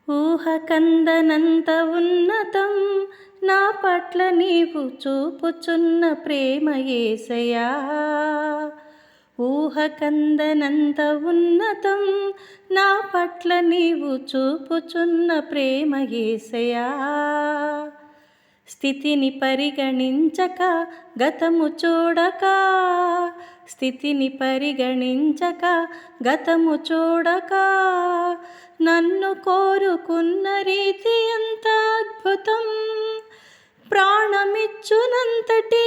ఊహకందనంత ఉన్నతం నా పట్ల నీవు చూపుచున్న ప్రేమ యేసయ్యా. ఊహకందనంత ఉన్నతం నా పట్ల నీవు చూపుచున్న ప్రేమ యేసయ్యా. స్థితిని పరిగణించక గతము చూడక, స్థితిని పరిగణించక గతము చూడక, నన్ను కోరుకున్న రీతి ఎంత అద్భుతం. ప్రాణమిచ్చునంతటి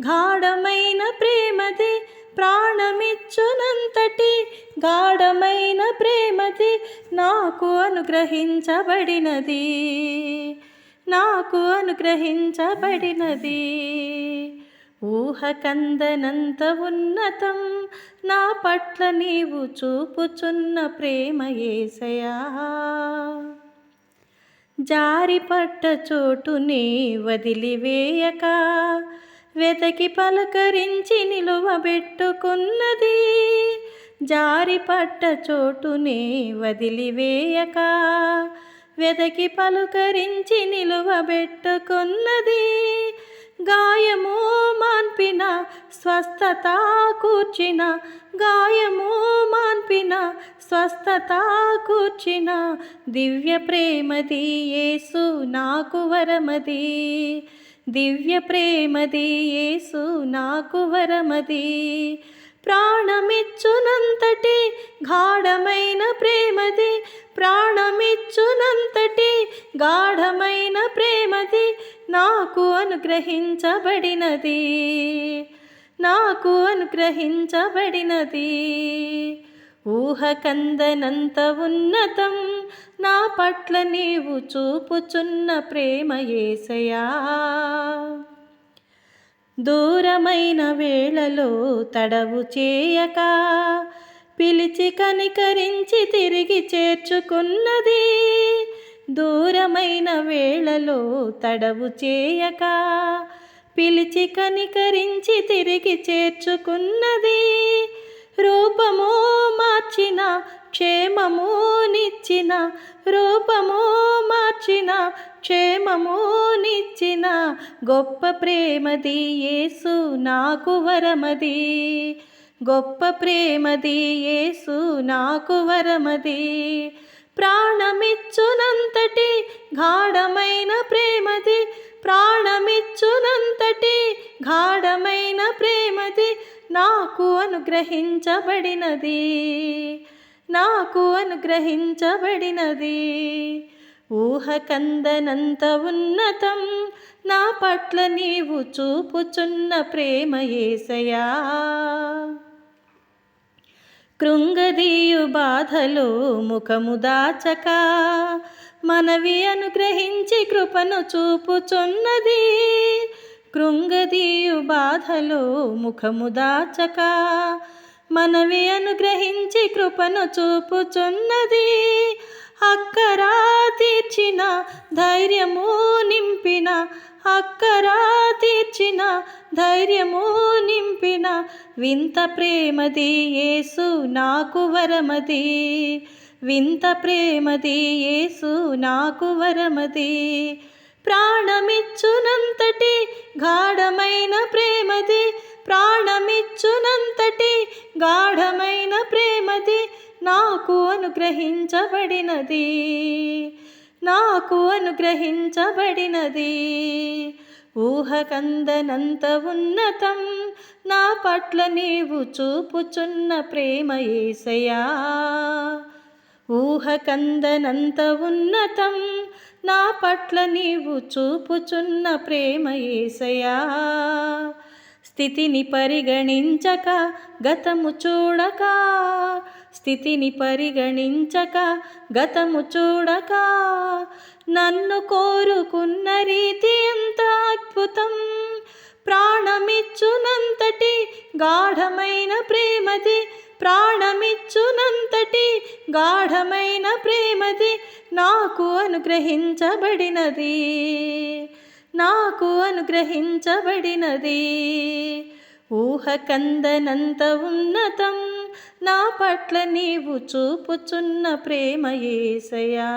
గాఢమైన ప్రేమది, ప్రాణమిచ్చునంతటి గాఢమైన ప్రేమది నాకు అనుగ్రహించబడినది, నాకు అనుగ్రహించబడినది. ఊహకందనంత ఉన్నతం నా పట్ల నీవు చూపుచున్న ప్రేమ యేసయ్యా. జారిపడ్డ చోటునే వదిలివేయక, వెతకి పలకరించి నిలువబెట్టుకున్నది. జారిపడ్డ చోటునే వదిలివేయక, వెతకి పలుకరించి నిలువబెట్టుకున్నది. గాయము మాన్పిన స్వస్థత కూర్చిన, గాయము మాన్పిన స్వస్థత కూర్చిన దివ్య ప్రేమది యేసు నాకు వరమది, దివ్య ప్రేమది యేసు నాకు వరమది. ప్రాణమిచ్చునంతటి గాఢమైన ప్రేమది, ప్రాణమిచ్చునంతటి గాఢమైన ప్రేమది నాకు అనుగ్రహించబడినది, నాకు అనుగ్రహించబడినది. ఊహకందనంత ఉన్నతం నా పట్ల నీవు చూపుచున్న ప్రేమ యేసయ్యా. దూరమైన వేళలో తడవు చేయక, పిలిచి కనికరించి తిరిగి చేర్చుకున్నది. దూరమైన వేళలో తడవు చేయక, పిలిచి కనికరించి తిరిగి చేర్చుకున్నది. రూపము మార్చిన క్షేమము నిచ్చిన, రూపము మార్చిన క్షేమము నిచ్చిన గొప్ప ప్రేమది యేసు నాకు వరమది, గొప్ప ప్రేమది యేసు నాకు వరమది. ప్రాణమిచ్చునంతటి గాఢమైన ప్రేమది, ప్రాణమిచ్చునంతటి గాఢమైన ప్రేమది నాకు అనుగ్రహించబడినది, నాకు అనుగ్రహించబడినది. ఊహకందనంత ఉన్నతం నా పట్ల నీవు చూపుచున్న ప్రేమ యేసయ్యా. కృంగదీయు బాధలో ముఖము దాచక, మనవి అనుగ్రహించి కృపను చూపుచున్నది. కృంగదీయు బాధలో ముఖము దాచక, మనవి అనుగ్రహించి కృపను చూపుచున్నది. అక్కరా తీర్చిన ధైర్యము నింపిన, అక్కరా తీర్చిన ధైర్యము నింపిన వింత ప్రేమది యేసు నాకు వరమది, వింత ప్రేమది యేసు నాకు వరమది. ప్రాణమిచ్చునంతటి గాఢమైన ప్రేమది, ప్రాణమిచ్చునంతటి గాఢమైన ప్రేమది నాకు అనుగ్రహించబడినది, నాకు అనుగ్రహించబడినది. ఊహకందనంత ఉన్నతం నా పట్ల నీవు చూపుచున్న ప్రేమ యేసయ్యా. ఊహకందనంత ఉన్నతం నా పట్ల నీవు చూపుచున్న ప్రేమ యేసయ్యా. స్థితిని పరిగణించక గతము చూడక, స్థితిని పరిగణించక గతము చూడక, నన్ను కోరుకున్న రీతి ఎంత అద్భుతం. ప్రాణమిచ్చునంతటి గాఢమైన ప్రేమది, ప్రాణమిచ్చునంతటి గాఢమైన ప్రేమది నాకు అనుగ్రహించబడినది, నాకు అనుగ్రహించబడినది. ఊహకందనంత ఉన్నతం నా పట్ల నీవు చూపుచున్న ప్రేమ యేసయ్యా.